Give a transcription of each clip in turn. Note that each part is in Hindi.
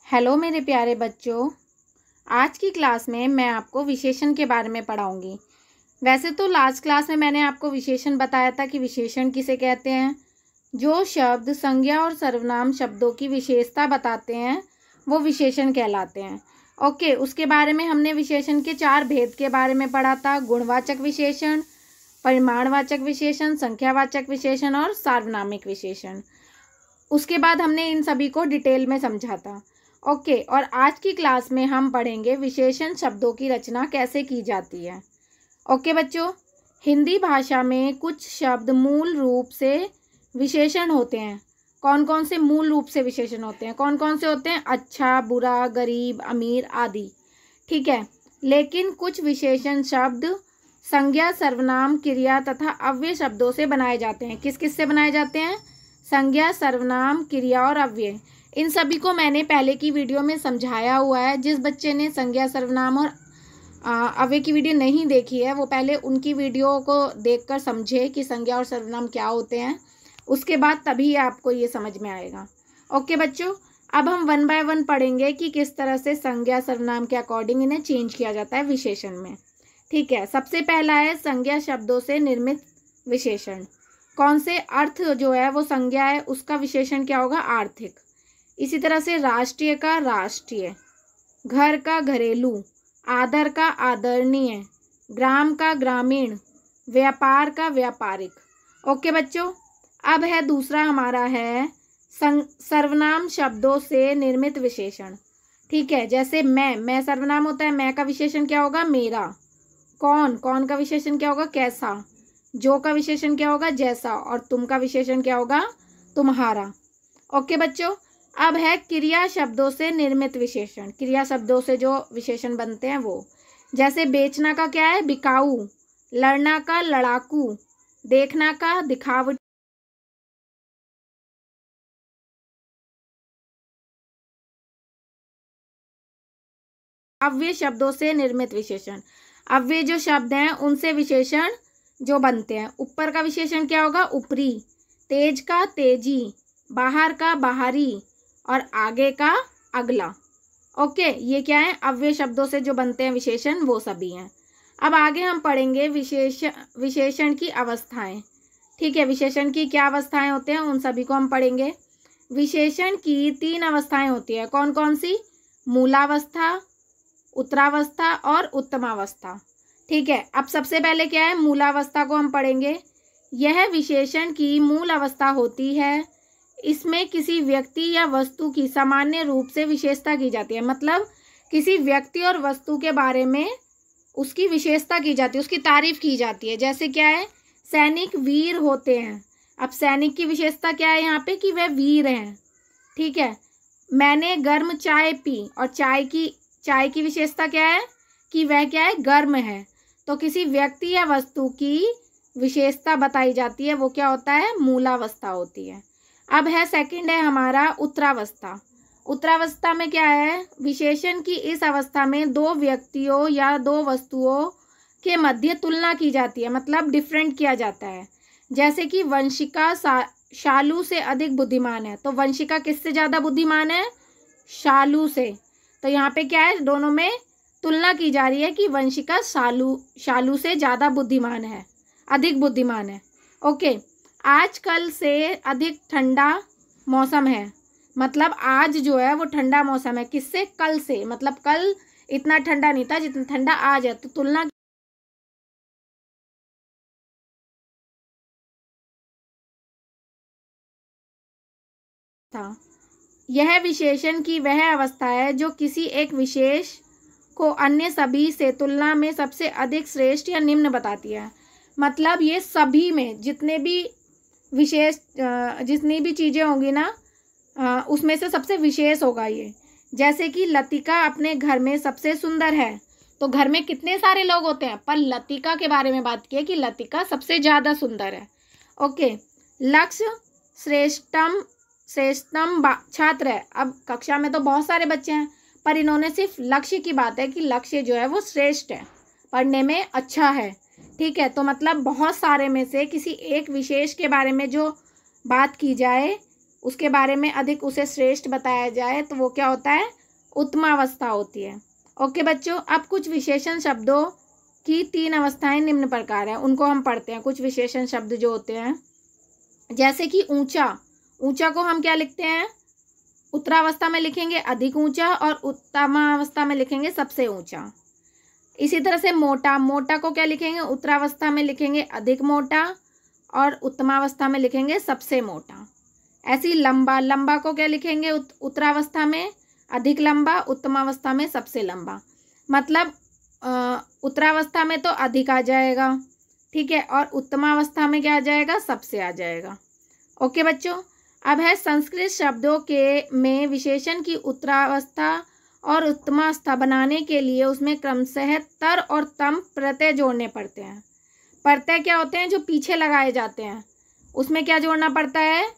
हेलो मेरे प्यारे बच्चों। आज की क्लास में मैं आपको विशेषण के बारे में पढ़ाऊंगी। वैसे तो लास्ट क्लास में मैंने आपको विशेषण बताया था कि विशेषण किसे कहते हैं। जो शब्द संज्ञा और सर्वनाम शब्दों की विशेषता बताते हैं वो विशेषण कहलाते हैं। ओके, उसके बारे में हमने विशेषण के 4 भेद के बारे में पढ़ा था। गुणवाचक विशेषण, परिमाणवाचक विशेषण, संख्यावाचक विशेषण और सार्वनामिक विशेषण। उसके बाद हमने इन सभी को डिटेल में समझा था। ओके, और आज की क्लास में हम पढ़ेंगे विशेषण शब्दों की रचना कैसे की जाती है। ओके बच्चों, हिंदी भाषा में कुछ शब्द मूल रूप से विशेषण होते हैं। कौन कौन से मूल रूप से विशेषण होते हैं? कौन कौन से होते हैं? अच्छा, बुरा, गरीब, अमीर आदि। ठीक है, लेकिन कुछ विशेषण शब्द संज्ञा, सर्वनाम, क्रिया तथा अव्यय शब्दों से बनाए जाते हैं। किस किस से बनाए जाते हैं? संज्ञा, सर्वनाम, क्रिया और अव्यय। इन सभी को मैंने पहले की वीडियो में समझाया हुआ है। जिस बच्चे ने संज्ञा, सर्वनाम और अव्यय की वीडियो नहीं देखी है वो पहले उनकी वीडियो को देखकर समझे कि संज्ञा और सर्वनाम क्या होते हैं। उसके बाद तभी आपको ये समझ में आएगा। ओके बच्चों, अब हम 1 बाय 1 पढ़ेंगे कि किस तरह से संज्ञा, सर्वनाम के अकॉर्डिंग इन्हें चेंज किया जाता है विशेषण में। ठीक है, सबसे पहला है संज्ञा शब्दों से निर्मित विशेषण। कौन से? अर्थ जो है वो संज्ञा है, उसका विशेषण क्या होगा? आर्थिक। इसी तरह से राष्ट्रीय का राष्ट्रीय, घर का घरेलू, आदर का आदरणीय, ग्राम का ग्रामीण, व्यापार का व्यापारिक। ओके बच्चों, अब है दूसरा हमारा है सर्वनाम शब्दों से निर्मित विशेषण। ठीक है, जैसे मैं सर्वनाम होता है। मैं का विशेषण क्या होगा? मेरा। कौन का विशेषण क्या होगा? कैसा। जो का विशेषण क्या होगा? जैसा। और तुम का विशेषण क्या होगा? तुम्हारा। ओके बच्चों, अब है क्रिया शब्दों से निर्मित विशेषण। क्रिया शब्दों से जो विशेषण बनते हैं वो, जैसे बेचना का क्या है? बिकाऊ, लड़ना का लड़ाकू, देखना का दिखावटी। अव्यय शब्दों से निर्मित विशेषण, अव्यय जो शब्द हैं उनसे विशेषण जो बनते हैं। ऊपर का विशेषण क्या होगा? ऊपरी, तेज का तेजी, बाहर का बाहरी और आगे का अगला। ओके, ये क्या है? अव्यय शब्दों से जो बनते हैं विशेषण वो सभी हैं। अब आगे हम पढ़ेंगे विशेषण की अवस्थाएं। ठीक है, विशेषण की क्या अवस्थाएं होते हैं उन सभी को हम पढ़ेंगे। विशेषण की 3 अवस्थाएं होती है। कौन कौन सी? मूलावस्था, उत्तरावस्था और उत्तमावस्था। ठीक है, अब सबसे पहले क्या है? मूलावस्था को हम पढ़ेंगे। यह विशेषण की मूल अवस्था होती है। इसमें किसी व्यक्ति या वस्तु की सामान्य रूप से विशेषता की जाती है। मतलब किसी व्यक्ति और वस्तु के बारे में उसकी विशेषता की जाती है, उसकी तारीफ की जाती है। जैसे क्या है? सैनिक वीर होते हैं। अब सैनिक की विशेषता क्या है यहाँ पे? कि वह वीर हैं। ठीक है, मैंने गर्म चाय पी, और चाय की विशेषता क्या है? कि वह क्या है? गर्म है। तो किसी व्यक्ति या वस्तु की विशेषता बताई जाती है, वो क्या होता है? मूलावस्था होती है। अब है सेकंड है हमारा उत्तरावस्था। उत्तरावस्था में क्या है? विशेषण की इस अवस्था में 2 व्यक्तियों या 2 वस्तुओं के मध्य तुलना की जाती है, मतलब डिफरेंट किया जाता है। जैसे कि वंशिका शालू से अधिक बुद्धिमान है। तो वंशिका किससे ज़्यादा बुद्धिमान है? शालू से। तो यहाँ पे क्या है? दोनों में तुलना की जा रही है कि वंशिका शालू से ज़्यादा बुद्धिमान है, अधिक बुद्धिमान है। ओके, आज कल से अधिक ठंडा मौसम है। मतलब आज जो है वो ठंडा मौसम है। किससे? कल से। मतलब कल इतना ठंडा नहीं था जितना ठंडा आज है। तो तुलना था। यह विशेषण की वह अवस्था है जो किसी एक विशेष को अन्य सभी से तुलना में सबसे अधिक श्रेष्ठ या निम्न बताती है। मतलब ये सभी में जितनी भी चीज़ें होंगी ना, उसमें से सबसे विशेष होगा ये। जैसे कि लतिका अपने घर में सबसे सुंदर है। तो घर में कितने सारे लोग होते हैं, पर लतिका के बारे में बात की है कि लतिका सबसे ज़्यादा सुंदर है। ओके, लक्ष्य श्रेष्ठतम छात्र है। अब कक्षा में तो बहुत सारे बच्चे हैं, पर इन्होंने सिर्फ लक्ष्य की बात है कि लक्ष्य जो है वो श्रेष्ठ है, पढ़ने में अच्छा है। ठीक है, तो मतलब बहुत सारे में से किसी एक विशेष के बारे में जो बात की जाए उसके बारे में अधिक उसे श्रेष्ठ बताया जाए तो वो क्या होता है, उत्तमावस्था होती है। ओके बच्चों, अब कुछ विशेषण शब्दों की 3 अवस्थाएं निम्न प्रकार हैं, उनको हम पढ़ते हैं। कुछ विशेषण शब्द जो होते हैं, जैसे कि ऊंचा, ऊंचा को हम क्या लिखते हैं, उत्तरावस्था में लिखेंगे अधिक ऊंचा और उत्तमावस्था में लिखेंगे सबसे ऊंचा। इसी तरह से मोटा, मोटा को क्या लिखेंगे, उत्तरावस्था में लिखेंगे अधिक मोटा और उत्तमावस्था में लिखेंगे सबसे मोटा। ऐसी लंबा, लंबा को क्या लिखेंगे, उत्तरावस्था में अधिक लंबा, उत्तमावस्था में सबसे लंबा। मतलब उत्तरावस्था में तो अधिक आ जाएगा, ठीक है, और उत्तमावस्था में क्या आ जाएगा, सबसे आ जाएगा। ओके बच्चों, अब है संस्कृत शब्दों के में विशेषण की उत्तरावस्था और उत्तमावस्था बनाने के लिए उसमें क्रमशः तर और तम प्रत्यय जोड़ने पड़ते हैं। प्रत्यय क्या होते हैं, जो पीछे लगाए जाते हैं, उसमें क्या जोड़ना पड़ता है,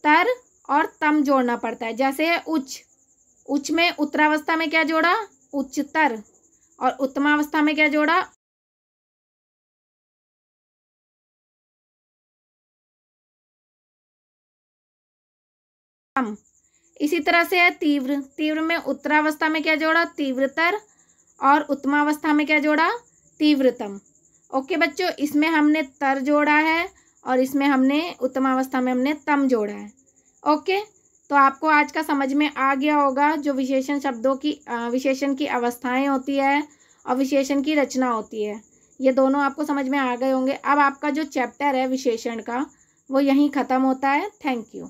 तर और तम जोड़ना पड़ता है। जैसे है उच्च, उच्च में उत्तरावस्था में क्या जोड़ा, उच्चतर, और उत्तमावस्था में क्या जोड़ा, तम। इसी तरह से है तीव्र, तीव्र में उत्तरावस्था में क्या जोड़ा, तीव्रतर, और उत्तमावस्था में क्या जोड़ा, तीव्रतम। ओके बच्चों, इसमें हमने तर जोड़ा है और इसमें हमने उत्तमावस्था में हमने तम जोड़ा है। ओके, तो आपको आज का समझ में आ गया होगा जो विशेषण शब्दों की विशेषण की अवस्थाएं होती है और विशेषण की रचना होती है, ये दोनों आपको समझ में आ गए होंगे। अब आपका जो चैप्टर है विशेषण का वो यहीं ख़त्म होता है। Thank you.